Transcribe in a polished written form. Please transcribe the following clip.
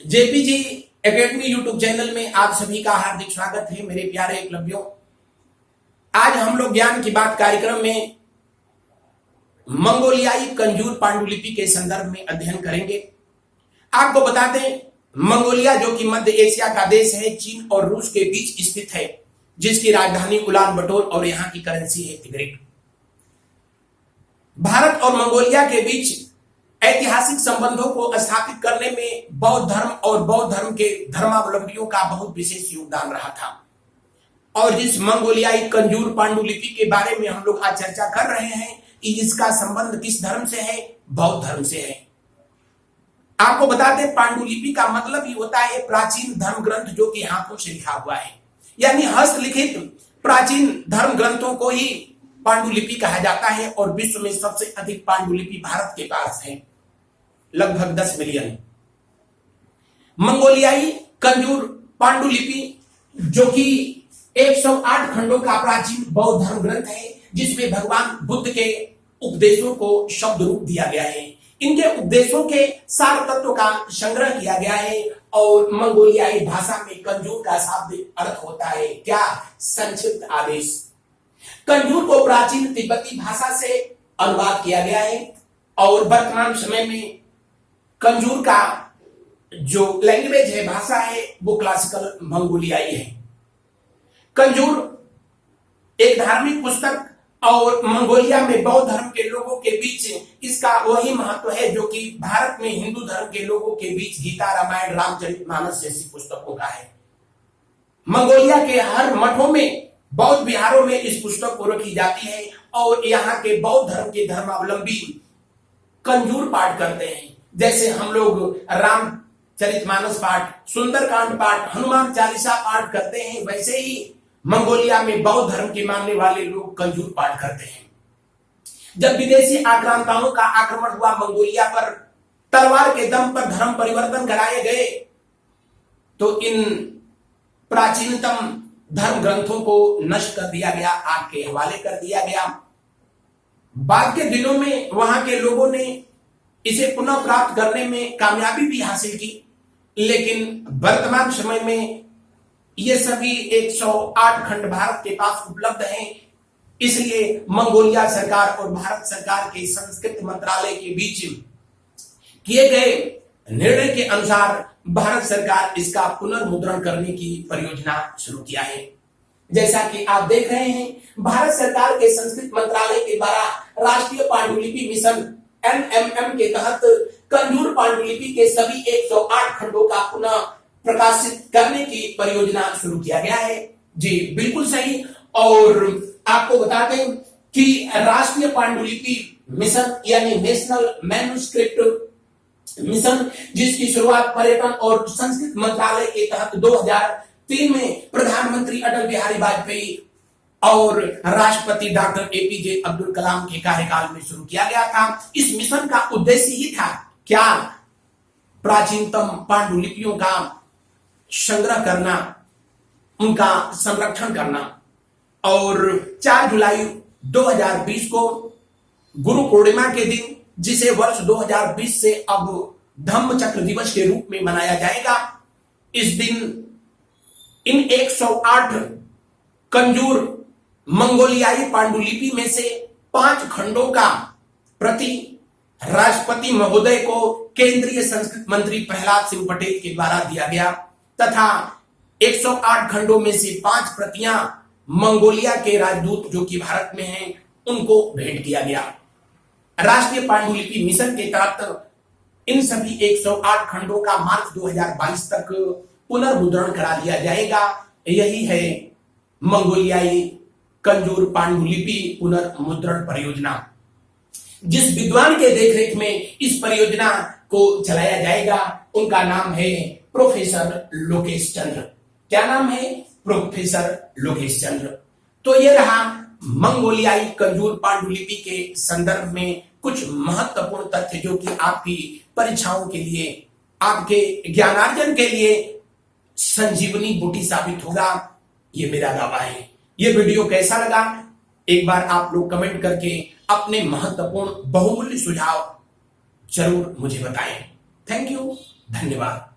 JPG academy YouTube channel में आप सभी का हार्दिक स्वागत है मेरे प्यारे एकलव्यों। आज हम लोग ज्ञान की बात कार्यक्रम में मंगोलियाई कंजूर पांडुलिपि के संदर्भ में अध्ययन करेंगे। आपको बता दें, मंगोलिया जो कि मध्य एशिया का देश है, चीन और रूस के बीच स्थित है, जिसकी राजधानी उलान बटोर और यहाँ की करेंसी है तिग्रिक। भारत और मंगोलिया के बीच ऐतिहासिक संबंधों को स्थापित करने में बौद्ध धर्म और बौद्ध धर्म के धर्मावलंबियों का बहुत विशेष योगदान रहा था। और जिस मंगोलियाई कंजूर पांडुलिपि के बारे में हम लोग आज चर्चा कर रहे हैं, इसका संबंध किस धर्म से है? बौद्ध धर्म से है। आपको बता दें, पांडुलिपि का मतलब ही होता है प्राचीन धर्म ग्रंथ जो कि हाथों से लिखा हुआ है, यानी हस्तलिखित प्राचीन धर्म ग्रंथों को ही पांडुलिपि कहा जाता है। और विश्व में सबसे अधिक पांडुलिपि भारत के पास है, लगभग 10 मिलियन। मंगोलियाई कंजूर पांडुलिपि जो कि 108 खंडों का प्राचीन बौद्ध धर्म ग्रंथ है, जिसमें भगवान बुद्ध के उपदेशों को शब्द रूप दिया गया है। इनके उपदेशों के सार तत्व का संग्रह किया गया है। और मंगोलियाई भाषा में कंजूर का शाब्दिक अर्थ होता है क्या? संक्षिप्त आदेश। कंजूर को प्राचीन तिब्बती भाषा से अनुवाद किया गया है और वर्तमान समय में कंजूर का जो लैंग्वेज है, भाषा है, वो क्लासिकल मंगोलियाई है। कंजूर एक धार्मिक पुस्तक और मंगोलिया में बौद्ध धर्म के लोगों के बीच इसका वही महत्व है जो कि भारत में हिंदू धर्म के लोगों के बीच गीता, रामायण, रामचरितमानस जैसी पुस्तकों का है। मंगोलिया के हर मठों में, बौद्ध विहारों में इस पुस्तक को रखी जाती है और यहाँ के बौद्ध धर्म के धर्मावलंबी कंजूर पाठ करते हैं। जैसे हम लोग रामचरितमानस पाठ, सुंदरकांड पाठ, हनुमान चालीसा पाठ करते हैं, वैसे ही मंगोलिया में बौद्ध धर्म के मानने वाले लोग कंजूर पाठ करते हैं। जब विदेशी आक्रांताओं का आक्रमण हुआ मंगोलिया पर, तलवार के दम पर धर्म परिवर्तन कराए गए, तो इन प्राचीनतम धर्म ग्रंथों को नष्ट कर दिया गया, आग के हवाले कर दिया गया। बाद के दिनों में वहां के लोगों ने इसे पुनः प्राप्त करने में कामयाबी भी हासिल की, लेकिन वर्तमान समय में ये सभी 108 खंड भारत के पास उपलब्ध हैं। इसलिए मंगोलिया सरकार और भारत सरकार के संस्कृति मंत्रालय के बीच किए गए निर्णय के अनुसार भारत सरकार इसका पुनर्मुद्रण करने की परियोजना शुरू किया है। जैसा कि आप देख रहे हैं, भारत सरकार के संस्कृति मंत्रालय के द्वारा राष्ट्रीय पांडुलिपि मिशन NMM के तहत कंजूर पांडुलिपि के सभी 108 खंडों का पुनः प्रकाशित करने की परियोजना शुरू किया गया है। जी बिल्कुल सही। और आपको बता दें कि राष्ट्रीय पांडुलिपि मिशन यानी नेशनल मैन्युस्क्रिप्ट मिशन, जिसकी शुरुआत पर्यटन और संस्कृति मंत्रालय के तहत 2003 में प्रधानमंत्री अटल बिहारी वाजपेयी और राष्ट्रपति डॉक्टर APJ अब्दुल कलाम के कार्यकाल में शुरू किया गया था। इस मिशन का उद्देश्य ही था क्या? प्राचीनतम पांडुलिपियों का संग्रह करना, उनका संरक्षण करना। और 4 जुलाई 2020 को गुरु पूर्णिमा के दिन, जिसे वर्ष 2020 से अब धम्म चक्र दिवस के रूप में मनाया जाएगा, इस दिन इन 108 कंजूर मंगोलियाई पांडुलिपि में से 5 खंडों का प्रति राष्ट्रपति महोदय को केंद्रीय संस्कृति मंत्री प्रहलाद सिंह पटेल के द्वारा दिया गया तथा 108 खंडों में से 5 प्रतियां मंगोलिया के राजदूत जो कि भारत में हैं, उनको भेंट किया गया। राष्ट्रीय पांडुलिपि मिशन के तहत इन सभी 108 खंडों का मार्च 2022 तक पुनर्मुद्रण करा दिया जाएगा। यही है मंगोलियाई कंजूर पांडुलिपि पुनर्मुद्रण परियोजना। जिस विद्वान के देखरेख में इस परियोजना को चलाया जाएगा, उनका नाम है प्रोफेसर लोकेश चंद्र। क्या नाम है? प्रोफेसर लोकेश चंद्र। तो ये रहा मंगोलियाई कंजूर पांडुलिपि के संदर्भ में कुछ महत्वपूर्ण तथ्य जो कि आपकी परीक्षाओं के लिए, आपके ज्ञानार्जन के लिए संजीवनी बूटी साबित होगा, ये मेरा दावा है। ये वीडियो कैसा लगा, एक बार आप लोग कमेंट करके अपने महत्वपूर्ण बहुमूल्य सुझाव जरूर मुझे बताएं। थैंक यू, धन्यवाद।